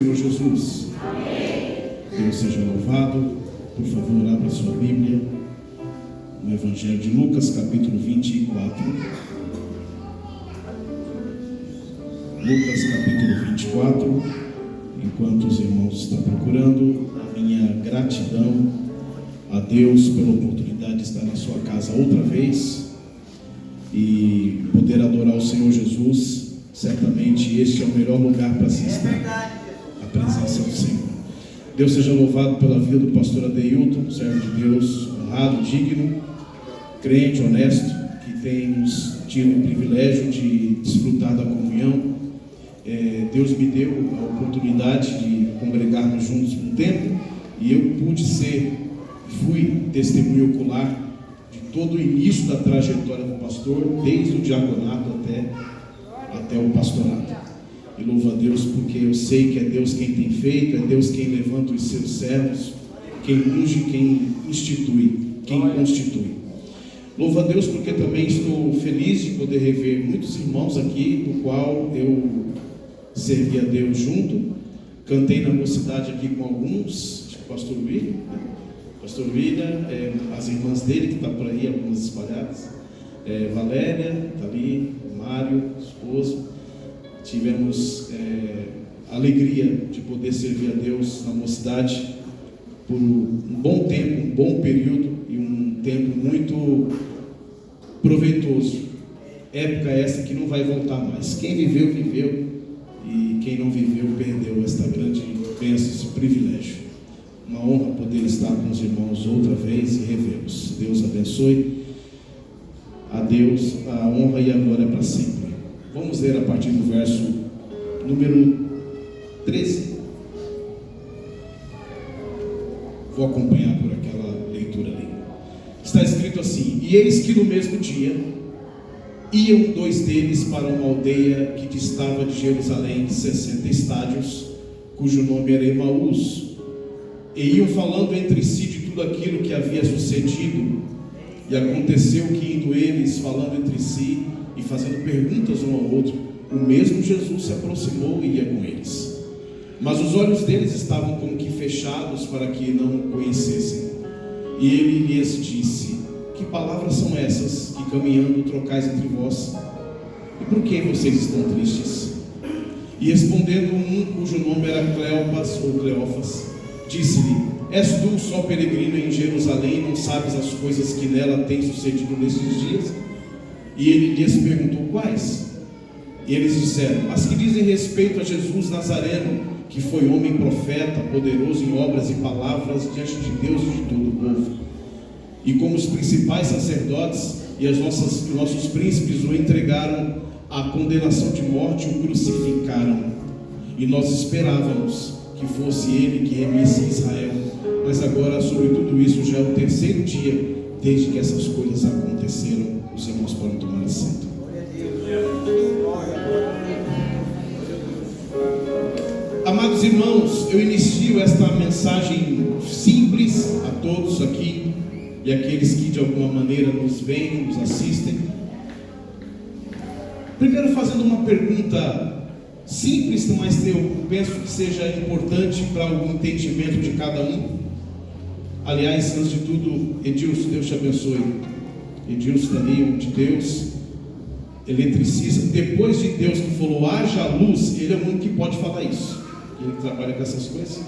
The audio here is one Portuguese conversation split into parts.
Senhor Jesus. Amém. Deus seja louvado. Por favor, abra sua Bíblia no Evangelho de Lucas, capítulo 24. Lucas, capítulo 24. Enquanto os irmãos estão procurando, a minha gratidão a Deus pela oportunidade de estar na sua casa outra vez e poder adorar o Senhor Jesus. Certamente este é o melhor lugar para se estar. A presença do Senhor. Deus seja louvado pela vida do pastor Adeilton, servo de Deus, honrado, digno, crente, honesto, que temos tido o privilégio de desfrutar da comunhão. Deus me deu a oportunidade de congregarmos juntos por um tempo, e eu fui testemunho ocular de todo o início da trajetória do pastor, desde o diaconato até o pastorado. E louvo a Deus porque eu sei que é Deus quem tem feito, é Deus quem levanta os seus servos, quem unge, quem institui, quem constitui. Louvo a Deus porque também estou feliz de poder rever muitos irmãos aqui, do qual eu servi a Deus junto. Cantei na mocidade aqui com alguns, acho que o pastor William, pastor William, as irmãs dele que estão por aí, algumas espalhadas, Valéria, está ali, Mário, esposo. Tivemos a alegria de poder servir a Deus na mocidade por um bom tempo, um bom período e um tempo muito proveitoso. Época essa que não vai voltar mais. Quem viveu, viveu, e quem não viveu, perdeu esta grande bênção, esse privilégio. Uma honra poder estar com os irmãos outra vez e revê-los. Deus abençoe. A Deus a honra e a glória para sempre. Vamos ler a partir do verso número 13. Vou acompanhar por aquela leitura ali. Está escrito assim: E eis que no mesmo dia iam dois deles para uma aldeia que distava de Jerusalém 60 estádios, cujo nome era Emaús, e iam falando entre si de tudo aquilo que havia sucedido. E aconteceu que, indo eles falando entre si e fazendo perguntas um ao outro, o mesmo Jesus se aproximou e ia com eles. Mas os olhos deles estavam como que fechados para que não o conhecessem. E ele lhes disse: Que palavras são essas que caminhando trocais entre vós? E por que vocês estão tristes? E respondendo um, cujo nome era Cleopas ou Cleófas, disse-lhe: És tu só peregrino em Jerusalém e não sabes as coisas que nela têm sucedido nestes dias? E ele lhes perguntou: Quais? E eles disseram: As que dizem respeito a Jesus Nazareno, que foi homem profeta, poderoso em obras e palavras diante de Deus e de todo o povo. E como os principais sacerdotes e os nossos príncipes o entregaram à condenação de morte, o crucificaram. E nós esperávamos que fosse ele que remisse Israel. Mas agora, sobre tudo isso, já é o terceiro dia desde que essas coisas aconteceram. Os irmãos podem tomar assento. Amados irmãos, eu inicio esta mensagem simples a todos aqui e aqueles que de alguma maneira nos veem, nos assistem. Primeiro fazendo uma pergunta simples, mas eu penso que seja importante para o entendimento de cada um. Aliás, antes de tudo, Edilson, Deus te abençoe. Edilson está ali, homem de Deus, eletricista. Depois de Deus que falou haja luz, ele é o único que pode falar isso. Ele que trabalha com essas coisas.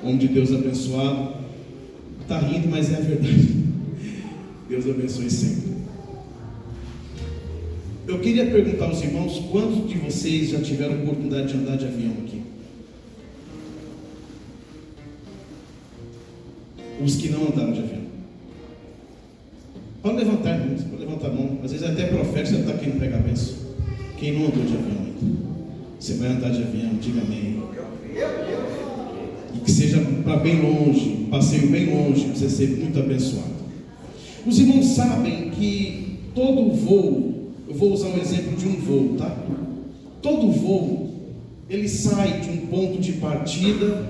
Homem de Deus abençoado. Está rindo, mas é a verdade. Deus abençoe sempre. Eu queria perguntar aos irmãos: quantos de vocês já tiveram oportunidade de andar de avião aqui? Os que não andaram de avião. Pode levantar, irmãos, pode levantar a mão. Às vezes até profeta, você está querendo pegar a bênção. Quem não andou de avião ainda? Você vai andar de avião, diga amém. E que seja para bem longe, um passeio bem longe, para você ser muito abençoado. Os irmãos sabem que todo voo, eu vou usar o exemplo de um voo, tá? Todo voo, ele sai de um ponto de partida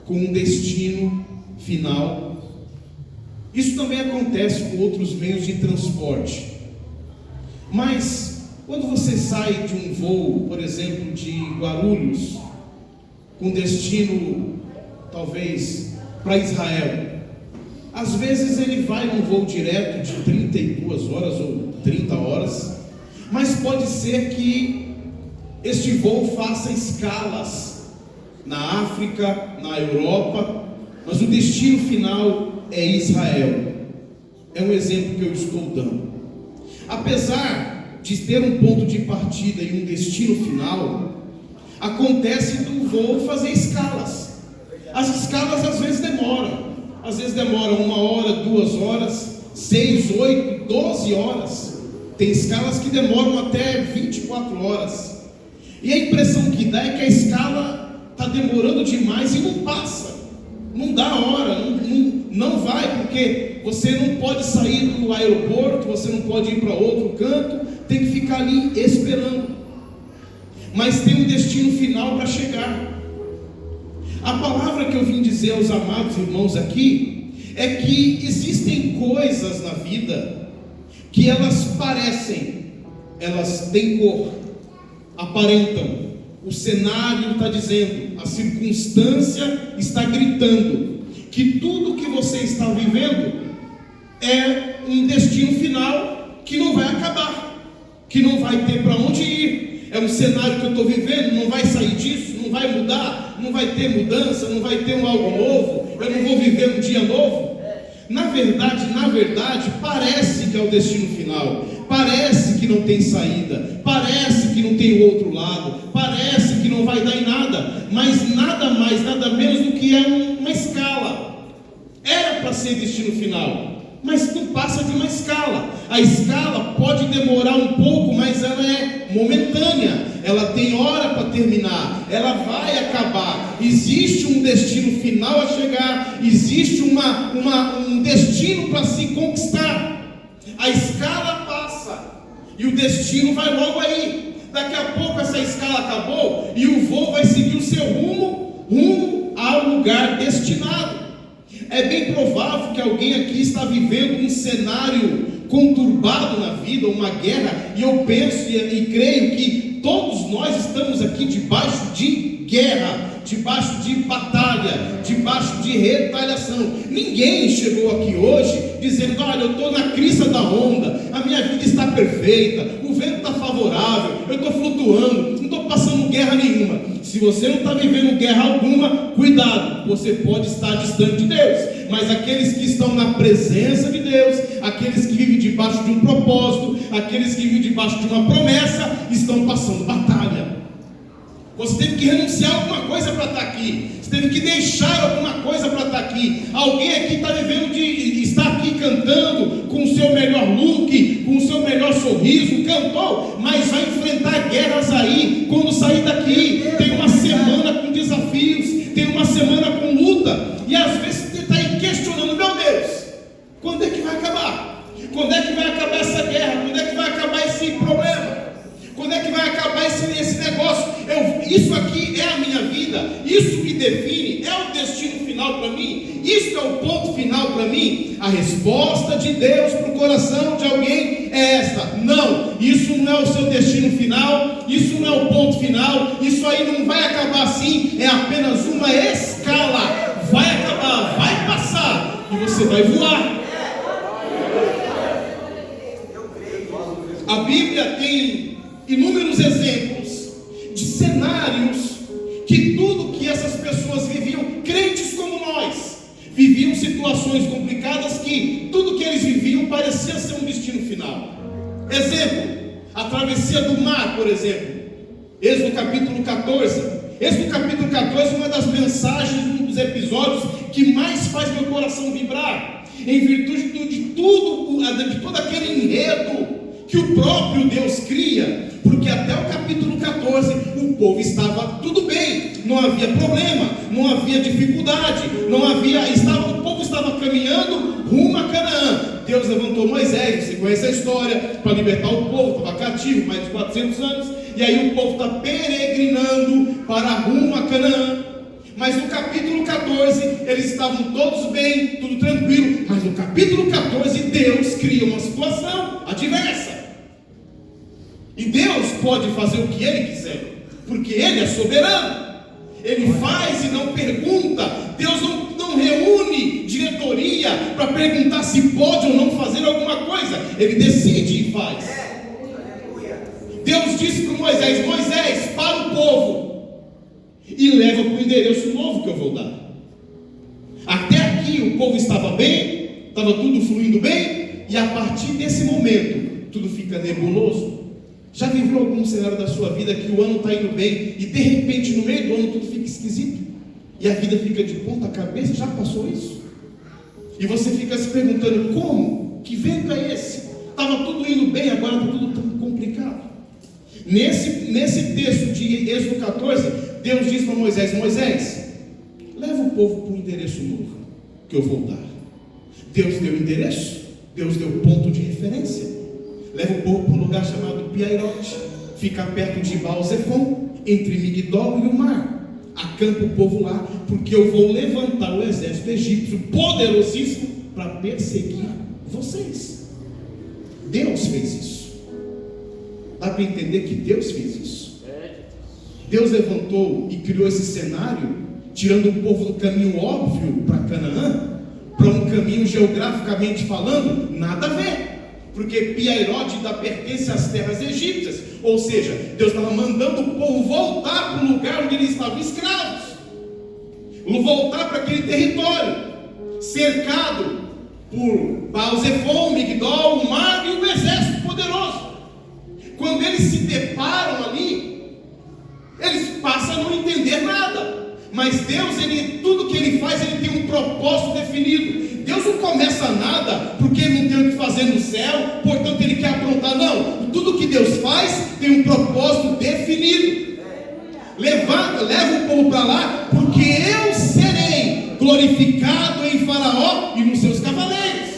com um destino final. Isso também acontece com outros meios de transporte. Mas quando você sai de um voo, por exemplo, de Guarulhos, com destino, talvez, para Israel. Às vezes ele vai num voo direto de 32 horas ou 30 horas, mas pode ser que este voo faça escalas na África, na Europa, mas o destino final é Israel. É um exemplo que eu estou dando. Apesar de ter um ponto de partida e um destino final, acontece do voo fazer escalas. As escalas às vezes demoram 1 hora, 2 horas, 6, 8, 12 horas. Tem escalas que demoram até 24 horas. E a impressão que dá é que a escala está demorando demais e não passa, não dá hora, não vai, porque você não pode sair do aeroporto, você não pode ir para outro canto, tem que ficar ali esperando. Mas tem um destino final para chegar. A palavra que eu vim dizer aos amados irmãos aqui é que existem coisas na vida que elas parecem, elas têm cor, aparentam, o cenário está dizendo, a circunstância está gritando que tudo que você está vivendo é um destino final que não vai acabar, que não vai ter para onde ir. É um cenário que eu estou vivendo, não vai sair disso, não vai mudar, não vai ter mudança, não vai ter algo novo, eu não vou viver um dia novo. Na verdade, parece que é o destino final, parece que não tem saída, parece que não tem o outro lado, parece que não vai dar em nada, mas nada mais, nada menos do que é uma escala. Era para ser destino final, mas não passa de uma escala. A escala pode demorar um pouco, mas ela é momentânea, ela tem hora para terminar, ela vai acabar. Existe um destino final a chegar, existe um destino para se conquistar. A escala passa e o destino vai logo aí. Daqui a pouco essa escala acabou e o voo vai seguir o seu rumo ao lugar destinado. É bem provável que alguém aqui está vivendo um cenário conturbado na vida, uma guerra, e eu penso e creio que todos nós estamos aqui debaixo de guerra, debaixo de batalha, debaixo de retaliação. Ninguém chegou aqui hoje dizendo: olha, eu estou na crista da onda, a minha vida está perfeita, o vento está favorável, eu estou flutuando, não estou passando guerra nenhuma. Se você não está vivendo guerra alguma, cuidado, você pode estar distante de Deus. Mas aqueles que estão na presença de Deus, aqueles que vivem debaixo de um propósito, aqueles que vivem debaixo de uma promessa, estão passando batalha. Você teve que renunciar a alguma coisa para estar aqui. Você teve que deixar alguma coisa para estar aqui. Alguém aqui está vivendo está aqui cantando com o seu melhor look, com o seu melhor sorriso, cantou, mas vai enfrentar guerras aí. Quando sair daqui, tem uma semana com desafios, tem uma semana com luta, e às vezes você está aí questionando: meu Deus, quando é que vai acabar? Quando é que vai acabar essa guerra? Quando é que vai acabar esse problema? Quando é que vai acabar esse negócio? Isso aqui é a minha vida, isso me define, é o destino final para mim, isso é o ponto final para mim. A resposta de Deus para o coração de alguém é esta: não, isso não é o seu destino final, isso não é o ponto final, isso aí não vai acabar assim, é apenas uma escala, vai acabar, vai passar, e você vai voar. A Bíblia tem inúmeros exemplos de cenários que tudo que essas pessoas viviam, crentes como nós, viviam situações complicadas que tudo que eles viviam parecia ser um destino final. Exemplo, a travessia do mar, por exemplo, Êxodo capítulo 14. Êxodo capítulo 14 é uma das mensagens, um dos episódios que mais faz meu coração vibrar, em virtude de todo aquele enredo que o próprio Deus cria, porque até o capítulo 14 o povo estava tudo bem, não havia problema, não havia dificuldade, o povo estava caminhando rumo a Canaã. Deus levantou Moisés, você conhece a história, para libertar o povo, estava cativo mais de 400 anos, e aí o povo está peregrinando para rumo a Canaã. Mas no capítulo 14 eles estavam todos bem, tudo tranquilo, mas no capítulo 14 Deus cria uma situação adversa. E Deus pode fazer o que Ele quiser, porque Ele é soberano. Ele faz e não pergunta. Deus não reúne diretoria para perguntar se pode ou não fazer alguma coisa. Ele decide e faz. Deus disse para Moisés: Moisés, para o povo e leva para o endereço novo que eu vou dar. Até aqui o povo estava bem, estava tudo fluindo bem, e a partir desse momento tudo fica nebuloso. Já viveu algum cenário da sua vida que o ano está indo bem e de repente no meio do ano tudo fica esquisito e a vida fica de ponta cabeça? Já passou isso? E você fica se perguntando: como? Que vento é esse? Estava tudo indo bem, agora está tudo tão complicado. Nesse texto de Êxodo 14, Deus diz para Moisés: Moisés, leva o povo para um endereço novo que eu vou dar. Deus deu endereço, Deus deu ponto de referência. Leva o povo para um lugar chamado Piairote, fica perto de Baal-Zephon, entre Migdol e o mar. Acampa o povo lá, porque eu vou levantar o exército egípcio poderosíssimo para perseguir vocês. Deus fez isso. Dá para entender que Deus fez isso. Deus levantou e criou esse cenário, tirando o povo do caminho óbvio para Canaã, para um caminho geograficamente falando nada a ver, porque Piairote ainda pertence às terras egípcias. Ou seja, Deus estava mandando o povo voltar para o lugar onde eles estavam escravos, voltar para aquele território cercado por Baal-Zephon, Migdol, o mar e o exército poderoso. Quando eles se deparam ali, eles passam a não entender nada. Mas Deus, tudo que Ele faz, Ele tem um propósito definido. Deus não começa nada porque Ele não tem o que fazer no céu, portanto Ele quer aprontar. Não, tudo que Deus faz tem um propósito definido. Leva o povo para lá, porque eu serei glorificado em Faraó e nos seus cavaleiros.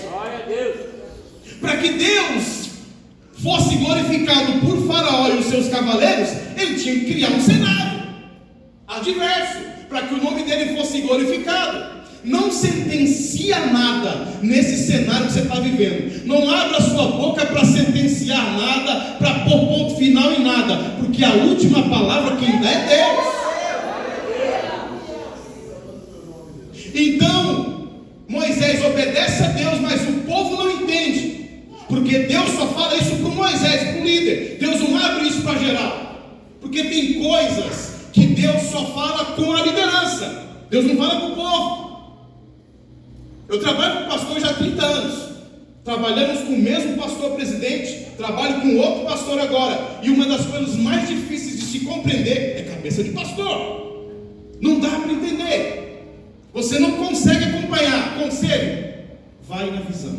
Para que Deus fosse glorificado por Faraó e os seus cavaleiros, Ele tinha que criar um cenário adverso, para que o nome dele fosse glorificado. Não sentencia nada nesse cenário que você está vivendo. Não abra sua boca para sentenciar nada, para pôr ponto final em nada, porque a última palavra quem dá é Deus. Então Moisés obedece a Deus, mas o povo não entende, porque Deus só fala isso para Moisés, para o líder. Deus não abre isso para geral, porque tem coisas que Deus só fala com a liderança. Deus não fala com o povo. Eu trabalho com pastor já há 30 anos. Trabalhamos com o mesmo pastor presidente, trabalho com outro pastor agora. E uma das coisas mais difíceis de se compreender é cabeça de pastor. Não dá para entender. Você não consegue acompanhar. Conselho: vai na visão.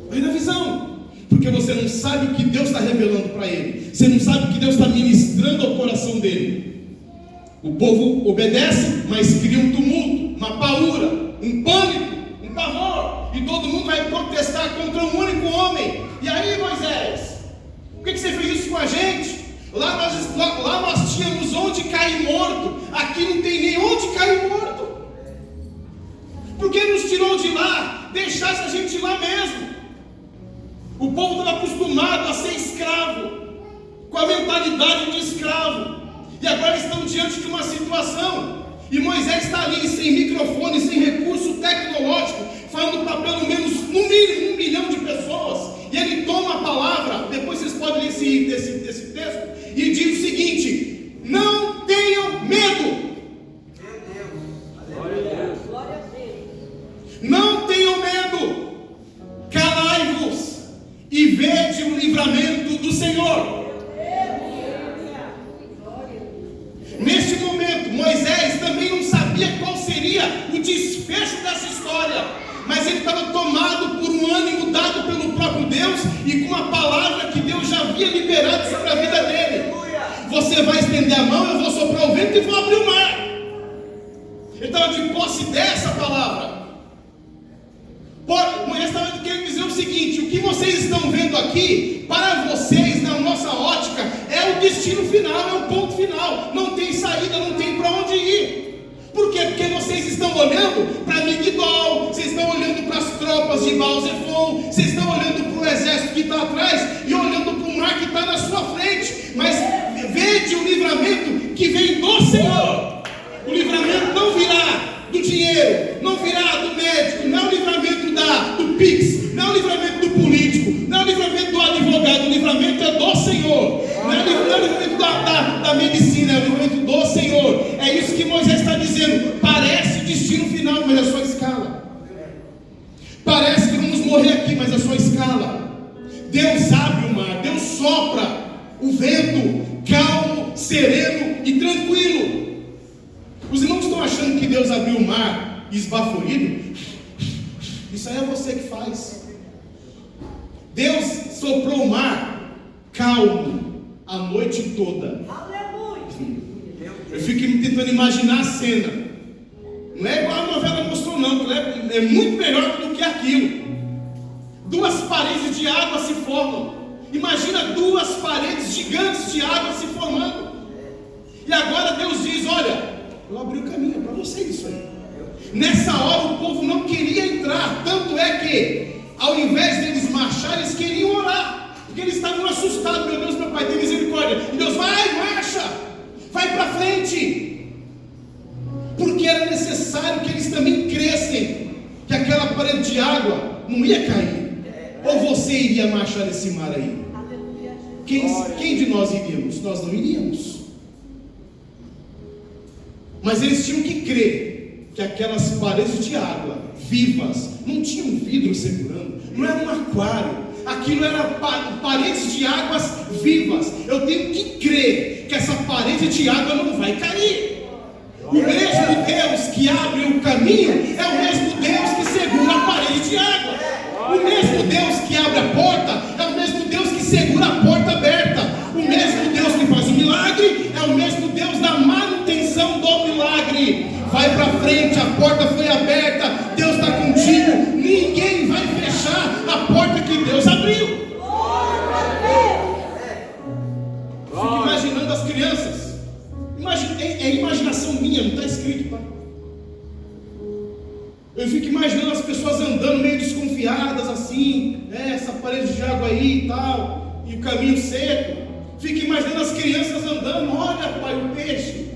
Vai na visão. Porque você não sabe o que Deus está revelando para ele. Você não sabe o que Deus está ministrando ao coração dele. O povo obedece, mas cria um tumulto, uma paura, um pânico, um pavor, e todo mundo vai protestar contra um único homem. E aí, Moisés, por que você fez isso com a gente? Lá nós tínhamos onde cair morto, aqui não tem nem onde cair morto. Por que nos tirou de lá? Deixasse a gente lá mesmo. O povo estava acostumado a ser escravo, com a mentalidade de escravo, e agora estão diante de uma situação. E Moisés está ali sem microfone, sem recurso tecnológico, falando para pelo menos no mínimo 1 milhão de pessoas. E ele toma a palavra. Depois vocês podem ler esse texto, e diz o seguinte: não tenham medo. Não tenham medo. Calai-vos e vede o livramento do Senhor. Neste momento, Moisés também não sabia qual seria o desfecho dessa história, mas ele estava tomado por um ânimo dado pelo próprio Deus e com uma palavra que Deus já havia liberado sobre a vida dele. Você vai estender a mão, eu vou soprar o vento e vou abrir o mar. Ele estava de posse dessa palavra. Moisés estava querendo dizer o seguinte: o que vocês estão vendo aqui, para vocês, na nossa ótica, é o destino final, é o ponto final. Não tem saída, não tem para onde ir. Por quê? Porque vocês estão olhando para Migdol, vocês estão olhando para as tropas de Baal-Zephon, vocês estão olhando para o exército que está atrás e olhando para o mar que está na sua frente. Mas vede o livramento que vem do Senhor. O livramento não virá do dinheiro, não virá do médico, não é o livramento do Pix, não é o livramento do político, não é o livramento do advogado, o livramento é do Senhor. Não é o livramento da medicina, é o livramento do Senhor. É isso que Moisés está dizendo. Parece destino final, mas é só escala. Parece que vamos morrer aqui, mas é só escala. Deus abre o mar, Deus sopra o vento, calmo, sereno e tranquilo. Os irmãos estão achando que Deus abriu o mar esbaforido? Isso aí é você que faz. Deus soprou o mar calmo a noite toda. Eu fico tentando imaginar a cena. Não é igual a novela mostrou não, é muito melhor do que aquilo. 2 paredes de água se formam. Imagina 2 paredes gigantes de água se formando. E agora Deus diz: olha, eu abri o caminho, é para vocês isso aí. Nessa hora o povo não queria entrar. Tanto é que, ao invés deles marchar, eles queriam orar, porque eles estavam assustados. Meu Deus, meu Pai, tem misericórdia. E Deus: vai, marcha, vai para frente. Porque era necessário que eles também crescem, que aquela parede de água não ia cair. Ou você iria marchar nesse mar aí? Quem de nós iríamos? Nós não iríamos. Mas eles tinham que crer que aquelas paredes de água vivas, não tinham vidro segurando, não era um aquário, aquilo era paredes de águas vivas. Eu tenho que crer que essa parede de água não vai cair. O mesmo Deus que abre o caminho é o mesmo Deus que segura a parede de água. O mesmo Deus que abre a porta é o mesmo Deus que segura a porta aberta. O mesmo Deus que faz o milagre é o mesmo Deus da manutenção do milagre. Vai para frente, a porta foi aberta, Deus está contigo. Ninguém vai fechar a porta que Deus abriu. Fico imaginando as crianças. É imaginação minha, não está escrito, tá? Eu fico imaginando as pessoas andando meio desconfiadas assim, essa parede de água aí e tal, e o caminho seco. Fico imaginando as crianças andando: olha, pai, o peixe,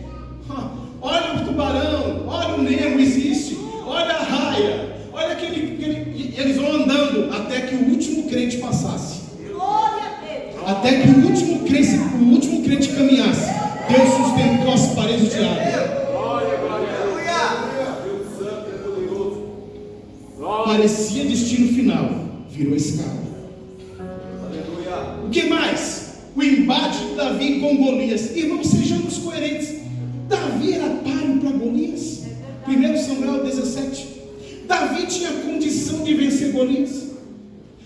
olha o tubarão, olha o Nemo, existe, olha a raia, olha aquele. Eles vão andando até que o último crente passasse, até que o último crente caminhasse. Deus sustentou as paredes de água. Parecia destino final, virou escala. O que mais? O embate de Davi com Golias. Irmãos, sejamos coerentes. Davi era páreo para Golias. 1 Samuel 17. Davi tinha condição de vencer Golias.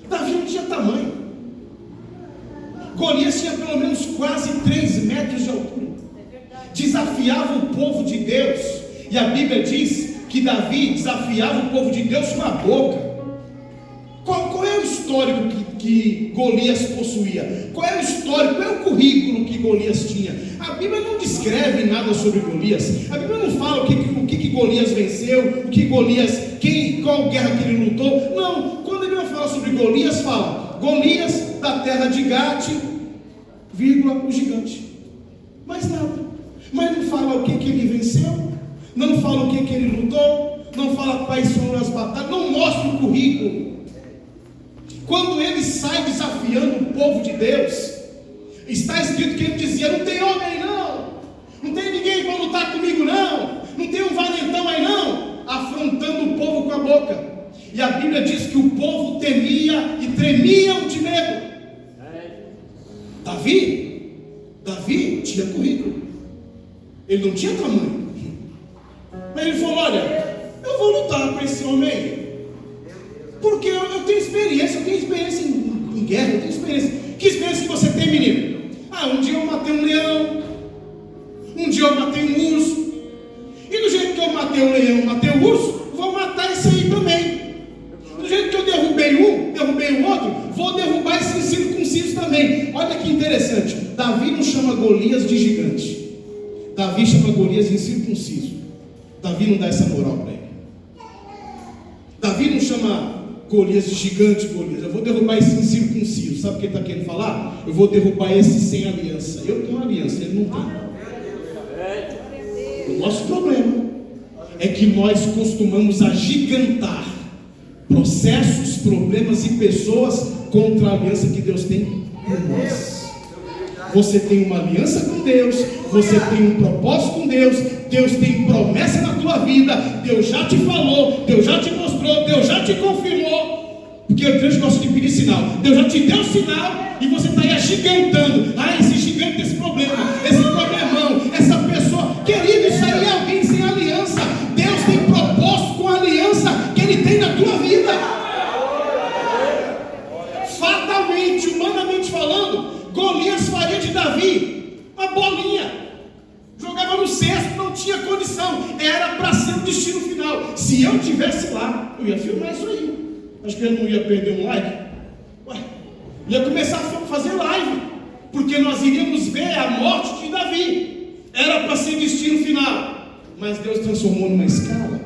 Davi não tinha tamanho. Golias tinha pelo menos quase 3 metros de altura. Desafiava o povo de Deus. E a Bíblia diz que Davi desafiava o povo de Deus com a boca. Qual é o histórico que Golias possuía? Qual é o histórico, qual é o currículo que Golias tinha? A Bíblia não descreve nada sobre Golias. A Bíblia não fala o que Golias venceu, qual guerra que ele lutou. Não, quando a Bíblia fala sobre Golias, fala Golias da terra de Gate, o gigante. Mais nada. Mas não fala o que ele venceu, não fala o que ele lutou, não fala quais foram as batalhas, não mostra o currículo. Quando ele sai desafiando o povo de Deus, está escrito que ele dizia: não tem homem aí não tem ninguém para lutar comigo não tem um valentão aí não, afrontando o povo com a boca. E a Bíblia diz que o povo temia e tremiam de medo. Davi tinha currículo, ele não tinha tamanho, mas ele falou: olha, eu vou lutar com esse homem aí, porque eu tenho experiência em guerra, eu tenho experiência. Que experiência que você tem, menino? Um dia eu matei um leão, um dia eu matei um urso, e do jeito que eu matei o leão, matei o urso, vou matar esse aí também. Do jeito que eu derrubei o outro, vou derrubar esse incircunciso também. Olha que interessante, Davi não chama Golias de gigante, Davi chama Golias de incircunciso. Davi não dá essa moral para ele. Davi não chama Golias de gigante. Golias, eu vou derrubar esse incircunciso. Sabe o que ele está querendo falar? Eu vou derrubar esse sem aliança. Eu tenho aliança, ele não tem. O nosso problema é que nós costumamos agigantar processos, problemas e pessoas contra a aliança que Deus tem por nós. Você tem uma aliança com Deus, você tem um propósito com Deus, Deus tem promessa na tua vida, Deus já te falou, Deus já te mostrou, Deus já te confirmou, porque o Deus gosta de pedir sinal, Deus já te deu sinal e você está aí agigantando, esse gigante desse problema, esse problemão, essa pessoa, querido, isso aí é alguém sem aliança. Deus tem propósito com a aliança que Ele tem na tua vida. Fatalmente, humanamente falando, Golias faria de Davi uma bolinha, jogava no cesto, não tinha condição, era para ser o destino final. Se eu estivesse lá, eu ia filmar isso aí. Acho que eu não ia perder um like. Ia começar a fazer live, porque nós iríamos ver a morte de Davi. Era para ser destino final, mas Deus transformou numa escala.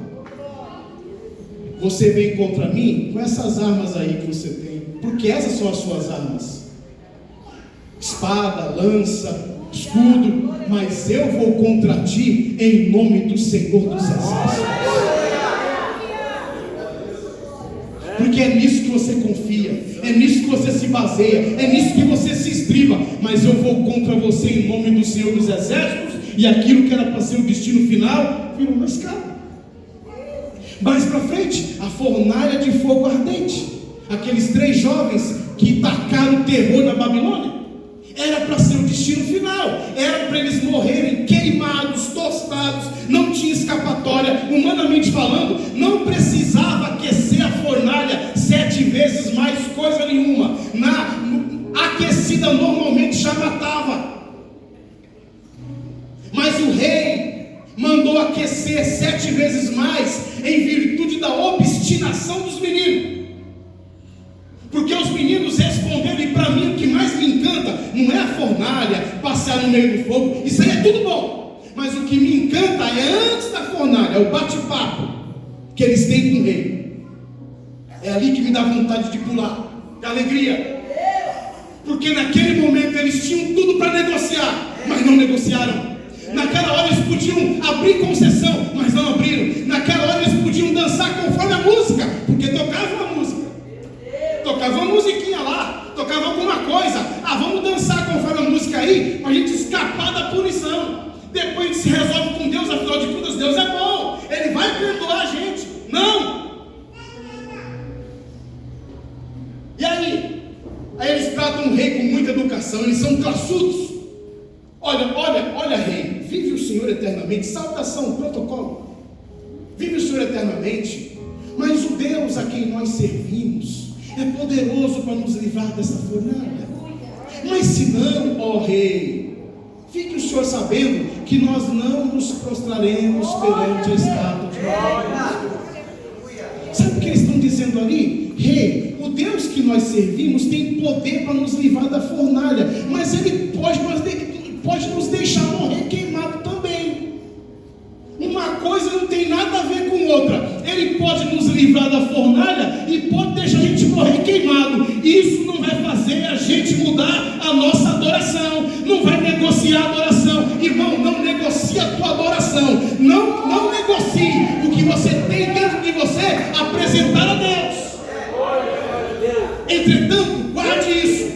Você vem contra mim com essas armas aí que você tem, porque essas são as suas armas: espada, lança, escudo. Mas eu vou contra ti em nome do Senhor dos Exércitos. Porque é nisso que você confia, é nisso que você se baseia, é nisso que você se estriba. Mas eu vou contra você em nome do Senhor dos Exércitos. E aquilo que era para ser o destino final virou uma escada. Mais para frente, a fornalha de fogo ardente. Aqueles 3 jovens que tacaram terror na Babilônia, era para ser o destino final, era para eles morrerem queimados, tostados, não tinha escapatória. Humanamente falando, não precisava aquecer a fornalha 7 vezes mais coisa nenhuma. Aquecida normalmente já matava, mas o rei mandou aquecer 7 vezes mais, em virtude da obstinação dos meninos. Porque os meninos responderam, e para mim o que mais me encanta não é a fornalha, passar no meio do fogo, isso aí é tudo bom, mas o que me encanta é antes da fornalha, é o bate-papo que eles têm com o rei. É ali que me dá vontade de pular, de alegria, porque naquele momento eles tinham tudo para negociar, mas não negociaram. Naquela hora eles podiam abrir concessão, mas não abriram. Naquela hora eles podiam dançar conforme a música, porque tocava uma música, tocava uma musiquinha lá, tocava alguma coisa. Vamos dançar conforme a música aí, para a gente escapar da punição. Depois a gente se resolve com Deus, afinal de contas Deus é bom, Ele vai perdoar a gente. Não! E aí? Aí eles tratam o rei com muita educação, eles são classudos. Olha rei, vive o Senhor eternamente, saudação, protocolo, vive o Senhor eternamente, mas o Deus a quem nós servimos é poderoso para nos livrar dessa fornalha. Mas se não, ó rei, fique o Senhor sabendo que nós não nos prostraremos perante a estátua de Baal. Sabe o que eles estão dizendo ali? Rei, o Deus que nós servimos tem poder para nos livrar da fornalha, mas Ele pode nos deixar morrer queimado também. Uma coisa não tem nada a ver com outra. Ele pode nos livrar da fornalha e pode deixar a gente morrer queimado. Isso não vai fazer a gente mudar a nossa adoração, não vai negociar a adoração. Irmão, não negocie a tua adoração, não negocie o que você tem dentro de você, apresentar a Deus. Entretanto, guarde isso.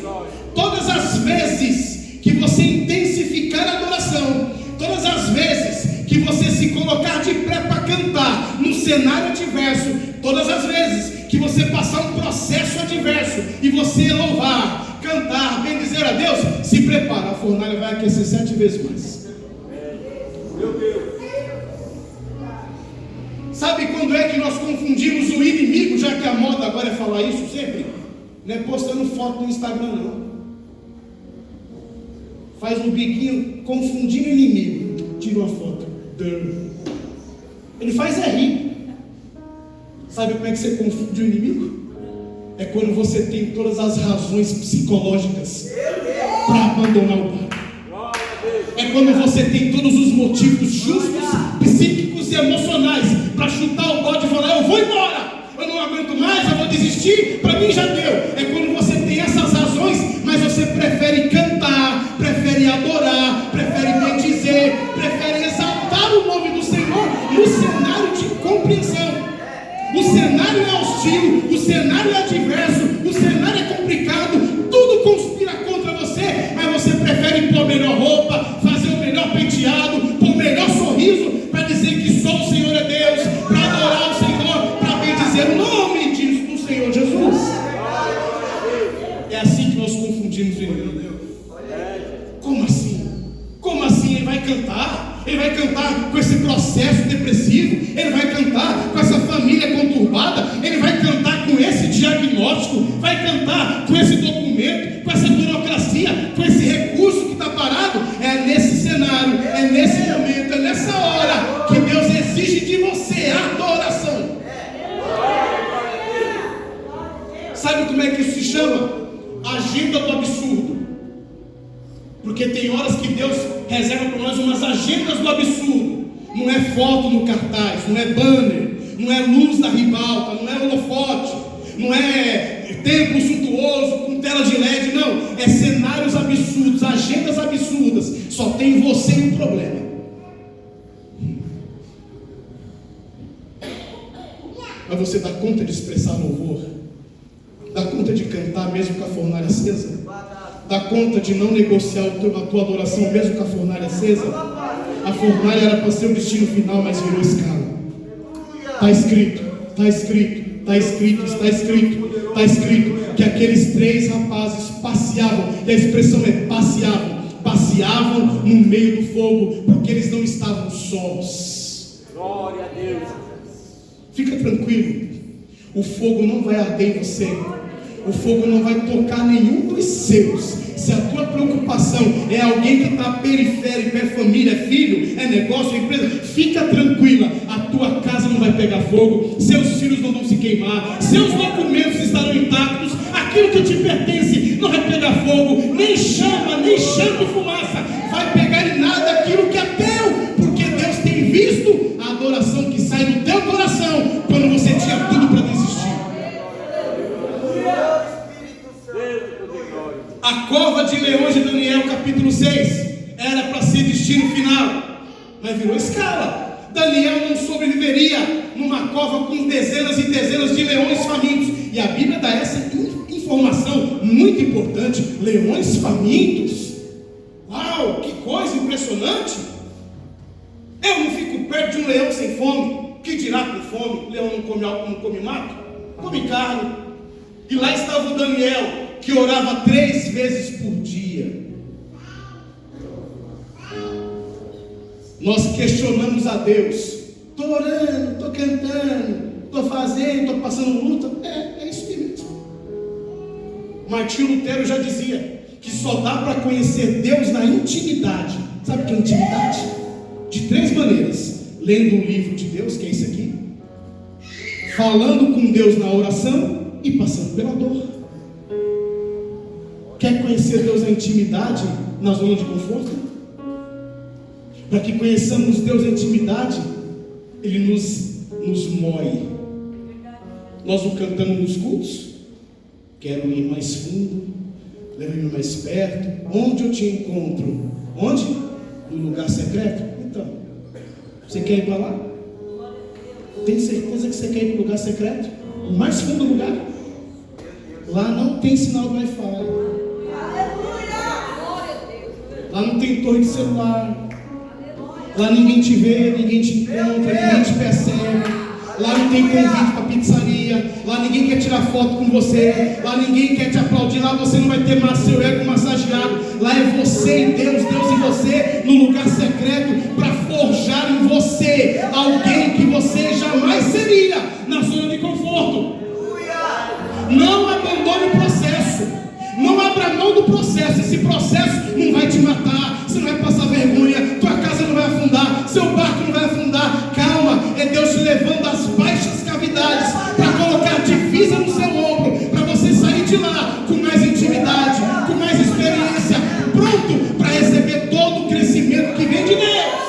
Todas as vezes que você intensificar a adoração, todas as vezes que você se colocar de pé para cantar no cenário adverso, todas as vezes que você passar um processo adverso e você louvar, cantar, bendizer a Deus, se prepara, a fornalha vai aquecer 7 vezes mais. Meu Deus. Sabe quando é que nós confundimos o inimigo, já que a moda agora é falar isso sempre? Não é postando foto no Instagram, não. Faz um biquinho confundindo o inimigo, tira uma foto. Ele faz rir. Sabe como é que você confunde o inimigo? É quando você tem todas as razões psicológicas para abandonar o barco. É quando você tem todos os motivos justos, psíquicos e emocionais para chutar o bode e falar: eu vou embora, eu não aguento mais, eu vou desistir, para mim já deu. É quando você tem essas razões, mas você prefere cantar, prefere adorar, prefere bendizer, prefere exaltar o nome cenário de incompreensão. O cenário é hostil, o cenário é adverso, o cenário é complicado, tudo conspira contra você, mas você prefere pôr a melhor roupa, fazer o melhor penteado, pôr o melhor sorriso, para dizer que só o Senhor é Deus, para adorar o Senhor, para bendizer o nome do Senhor Jesus. É assim que nós confundimos o inimigo. Como assim? Como assim? Ele vai cantar? Ele vai cantar com esse processo depressivo, ele vai cantar com essa família conturbada, ele vai cantar com esse diagnóstico, vai cantar com esse documento, com essa burocracia, com esse recurso que está parado. É nesse cenário, é nesse momento, é nessa hora que Deus exige de você a adoração. Sabe como é que isso se chama? Agenda do absurdo. Porque tem horas que Deus reserva para nós umas agendas do absurdo. Não é foto no cartaz, não é banner, não é luz da ribalta, não é holofote, não é templo suntuoso com tela de LED, não. É cenários absurdos, agendas absurdas. Só tem você e o problema. Mas você dá conta de expressar louvor? Dá conta de cantar mesmo com a fornalha acesa? Dá conta de não negociar a tua adoração mesmo com a fornalha acesa? A fornalha era para ser o destino final, mas virou escala. Está escrito, está escrito, está escrito, está escrito, está escrito que aqueles 3 rapazes passeavam, e a expressão é passeavam no meio do fogo, porque eles não estavam sós. Glória a Deus. Fica tranquilo, o fogo não vai arder em você. O fogo não vai tocar nenhum dos seus. Se a tua preocupação é alguém que está periférico, é família, é filho, é negócio, é empresa, fica tranquila, a tua casa não vai pegar fogo, seus filhos não vão se queimar, seus documentos estarão intactos, aquilo que te pertence não vai pegar fogo, nem chama, nem chama de fumaça, vai pegar em nada aquilo que é teu, porque Deus tem visto a adoração que sai do teu coração, quando você tinha tudo para desistir. A cova de leões de Daniel capítulo 6 era para ser destino final, mas virou escala. Daniel não sobreviveria numa cova com dezenas e dezenas de leões famintos, e a Bíblia dá essa informação muito importante: leões famintos. Uau, que coisa impressionante! Eu não fico perto de um leão sem fome, que dirá com fome? O leão não come mato, come carne. E lá estava o Daniel, que orava 3 vezes por dia. Nós questionamos a Deus. Estou orando, estou cantando, estou fazendo, estou passando luta. É isso mesmo. Martinho Lutero já dizia que só dá para conhecer Deus na intimidade. Sabe o que é intimidade? De 3 maneiras: lendo o livro de Deus, que é isso aqui, falando com Deus na oração e passando pela dor. Quer conhecer Deus na intimidade, na zona de conforto? Para que conheçamos Deus na intimidade, Ele nos moe. Nós não cantamos nos cultos? Quero ir mais fundo, leva-me mais perto. Onde eu te encontro? Onde? No lugar secreto? Então, você quer ir para lá? Tem certeza que você quer ir para o lugar secreto? O mais fundo lugar? Lá não tem sinal do Wi-Fi. Lá não tem torre de celular. Lá ninguém te vê, ninguém te encontra, ninguém te percebe. Lá não tem convite para pizzaria. Lá ninguém quer tirar foto com você. Lá ninguém quer te aplaudir. Lá você não vai ter seu ego massageado. Lá é você e Deus, Deus e você, no lugar secreto, para forjar em você alguém que você jamais seria na zona de conforto. Não abandone o processo. Não abra mão do processo. Esse processo não vai te matar. Você não vai passar vergonha. Tua casa não vai afundar. Seu barco não vai afundar. Calma, é Deus te levando às baixas cavidades para colocar divisa no seu ombro, para você sair de lá com mais intimidade, com mais experiência, pronto para receber todo o crescimento que vem de Deus.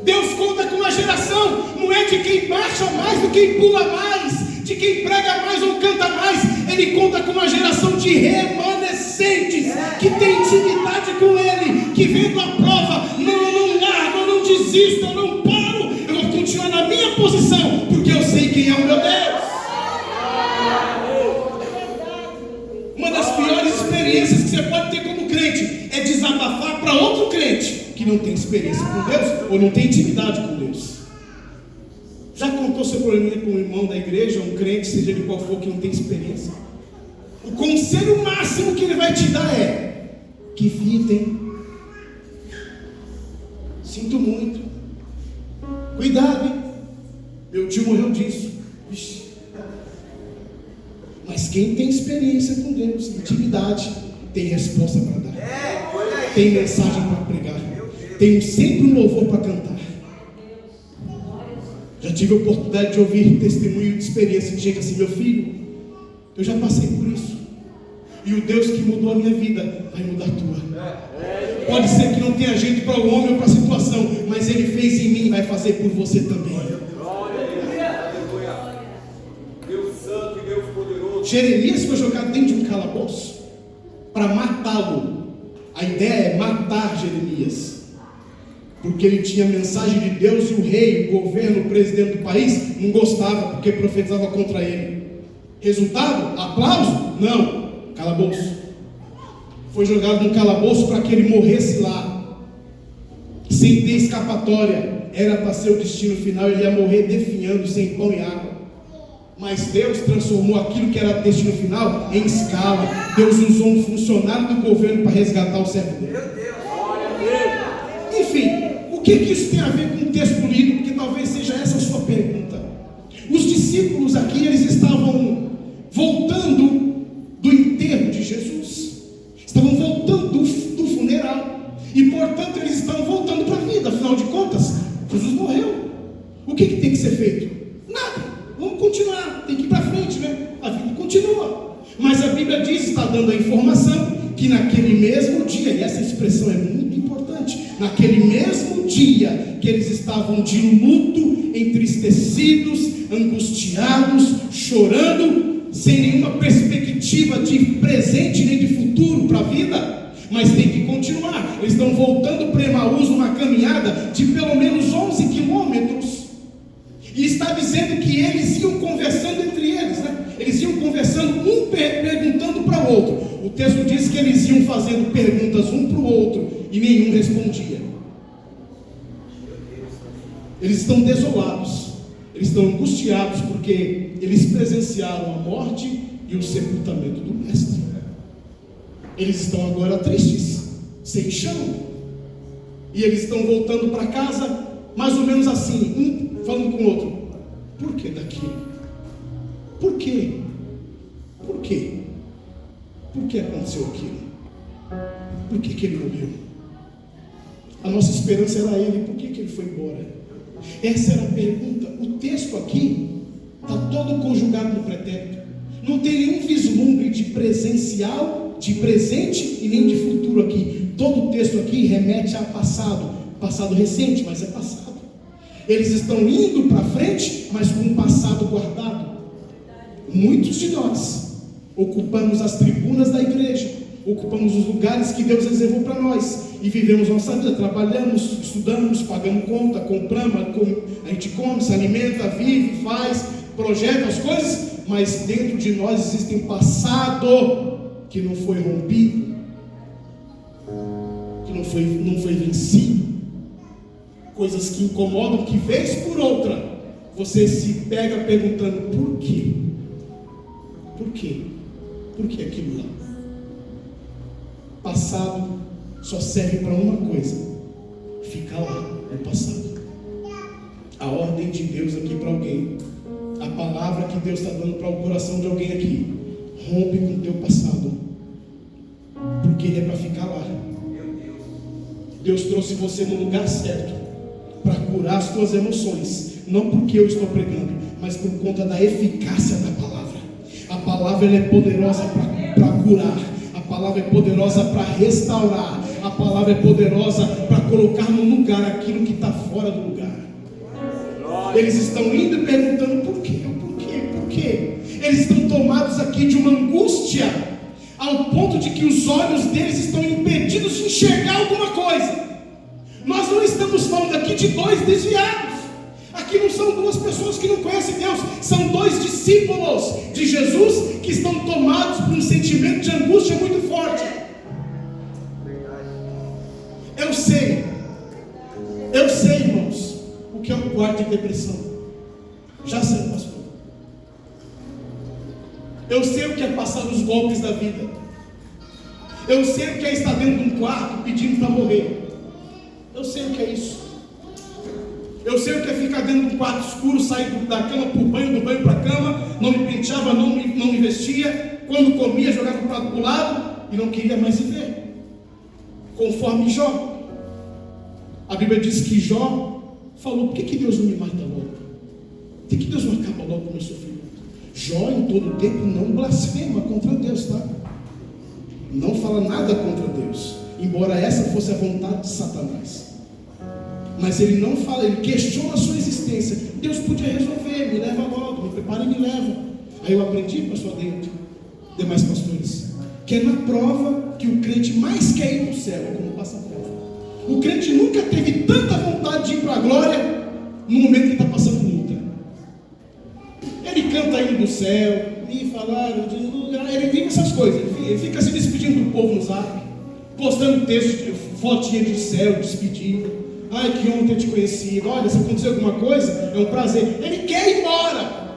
Deus conta com uma geração, não é de quem marcha mais do que pula mais, de quem prega mais ou canta mais. Ele conta com uma geração de remanescentes que tem intimidade com Ele, que vivendo a prova, não largo, eu não desisto, eu não paro, eu vou continuar na minha posição, porque eu sei quem é o meu Deus. Uma das piores experiências que você pode ter como crente é desabafar para outro crente que não tem experiência com Deus ou não tem intimidade com Deus. Já contou seu probleminha com um irmão da igreja, um crente, seja ele qual for, que não tem experiência? O conselho máximo que ele vai te dar é: que vida, hein? Sinto muito. Cuidado, hein? Meu tio morreu disso. Vixe. Mas quem tem experiência com Deus, intimidade, tem resposta para dar. Tem mensagem para pregar. Tem sempre um louvor para cantar. Já tive a oportunidade de ouvir testemunho de experiência de gente assim: meu filho, eu já passei por isso. E o Deus que mudou a minha vida vai mudar a tua. Pode ser que não tenha jeito para o homem ou para a situação, mas Ele fez em mim e vai fazer por você também. Deus santo e Deus poderoso. Jeremias foi jogado dentro de um calabouço para matá-lo. A ideia é matar Jeremias, porque ele tinha a mensagem de Deus e o rei, o governo, o presidente do país não gostava, porque profetizava contra ele. Resultado? Aplauso? Não. Calabouço. Foi jogado num calabouço para que ele morresse lá, sem ter escapatória. Era para ser o destino final, ele ia morrer definhando, sem pão e água. Mas Deus transformou aquilo que era destino final em escala. Deus usou um funcionário do governo para resgatar o servo dele. Enfim, o que isso tem a ver com o texto lido? Porque talvez seja essa a sua pergunta. Os discípulos aqui, eles estavam voltando do enterro de Jesus, estavam voltando do funeral, e portanto eles estão voltando para a vida. Afinal de contas, Jesus morreu. O que tem que ser feito? Nada. Vamos continuar, tem que ir para frente, né? A vida continua. Mas a Bíblia diz, está dando a informação, que naquele mesmo dia, e essa expressão é muito importante, naquele mesmo dia que eles estavam de luto, entristecidos, angustiados, chorando, sem nenhuma perspectiva de presente nem de futuro para a vida, mas tem que continuar. Eles estão voltando para Emaús numa caminhada de pelo menos 11 quilômetros, e está dizendo que eles iam conversando entre eles, né? Eles iam conversando, um perguntando para o outro. O texto diz que eles iam fazendo perguntas um para o outro e nenhum respondia. Eles estão desolados, eles estão angustiados, porque eles presenciaram a morte e o sepultamento do mestre. Eles estão agora tristes, sem chão, e eles estão voltando para casa, mais ou menos assim, um falando com o outro: por que daquilo? Por quê? Por quê? Por que aconteceu aquilo? Por que ele morreu? A nossa esperança era ele, por que ele foi embora? Essa era a pergunta. O texto aqui está todo conjugado no pretérito. Não tem nenhum vislumbre de presencial, de presente e nem de futuro aqui. Todo o texto aqui remete a passado. Passado recente, mas é passado. Eles estão indo para frente, mas com o passado guardado. Muitos de nós ocupamos as tribunas da igreja, ocupamos os lugares que Deus reservou para nós, e vivemos nossa vida, trabalhamos, estudamos, pagamos conta, compramos, a gente come, se alimenta, vive, faz, projeta as coisas, mas dentro de nós existe um passado que não foi rompido, que não foi vencido, coisas que incomodam, que vez por outra você se pega perguntando: por quê? Por quê? Por que aquilo lá? Passado só serve para uma coisa: ficar lá no passado. A ordem de Deus aqui para alguém, a palavra que Deus está dando para o coração de alguém aqui: rompe com o teu passado, porque ele é para ficar lá. Deus trouxe você no lugar certo para curar as tuas emoções, não porque eu estou pregando, mas por conta da eficácia da palavra. A palavra ela é poderosa para curar, a palavra é poderosa para restaurar, a palavra é poderosa para colocar no lugar aquilo que está fora do lugar. Eles estão indo e perguntando: por quê? Por quê? Por quê? Eles estão tomados aqui de uma angústia, ao ponto de que os olhos deles estão impedidos de enxergar alguma coisa. Nós não estamos falando aqui de dois desviados. Aqui não são duas pessoas que não conhecem Deus, são dois discípulos de Jesus que estão tomados por um sentimento de angústia muito forte. Eu sei, irmãos, o que é um quarto de depressão. Já sei, pastor. Eu sei o que é passar os golpes da vida. Eu sei o que é estar dentro de um quarto pedindo para morrer. Eu sei o que é isso. Eu sei o que é ficar dentro de um quarto escuro, sair da cama para o banho, do banho para a cama, não me penteava, não me vestia, quando comia, jogava o prato para o lado e não queria mais viver. Conforme Jó. A Bíblia diz que Jó falou: por que Deus não me mata logo? Por que Deus não acaba logo com o meu sofrimento? Jó em todo tempo não blasfema contra Deus, tá? Não fala nada contra Deus, embora essa fosse a vontade de Satanás. Mas ele não fala, ele questiona a sua existência. Deus podia resolver, me leva logo, me prepara e me leva. Aí eu aprendi, pastor Adentro, demais pastores, que é na prova que o crente mais quer ir para o céu, como passa a prova. O crente nunca teve tanta vontade de ir para a glória no momento que ele está passando luta. Ele canta indo do céu, me falaram de lugar, ele vive essas coisas, ele fica se despedindo do povo no zap, postando texto, fotinha de céu, despedindo. Ai, que honra ter te conhecido. Olha, se acontecer alguma coisa, é um prazer. Ele quer ir embora,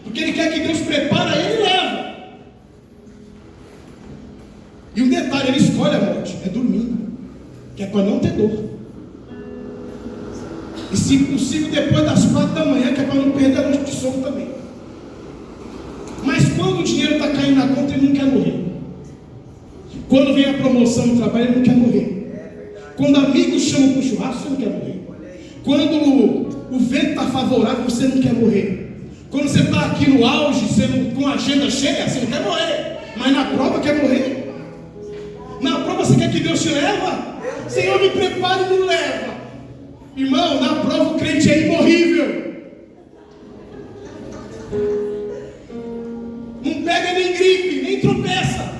porque ele quer que Deus prepara ele e leva. E um detalhe, ele escolhe a morte, é dormindo, que é para não ter dor. E se possível depois das 4 da manhã, que é para não perder a noite de sono também. Mas quando o dinheiro está caindo na conta, ele não quer morrer. Quando vem a promoção no trabalho, ele não quer morrer. Quando amigos chamam para o churrasco, você não quer morrer. Quando o vento está favorável, você não quer morrer. Quando você está aqui no auge, com a agenda cheia, você não quer morrer. Mas na prova quer morrer. Na prova você quer que Deus te leva? Senhor, me prepare e me leva. Irmão, na prova o crente é imorrível. Não pega nem gripe, nem tropeça.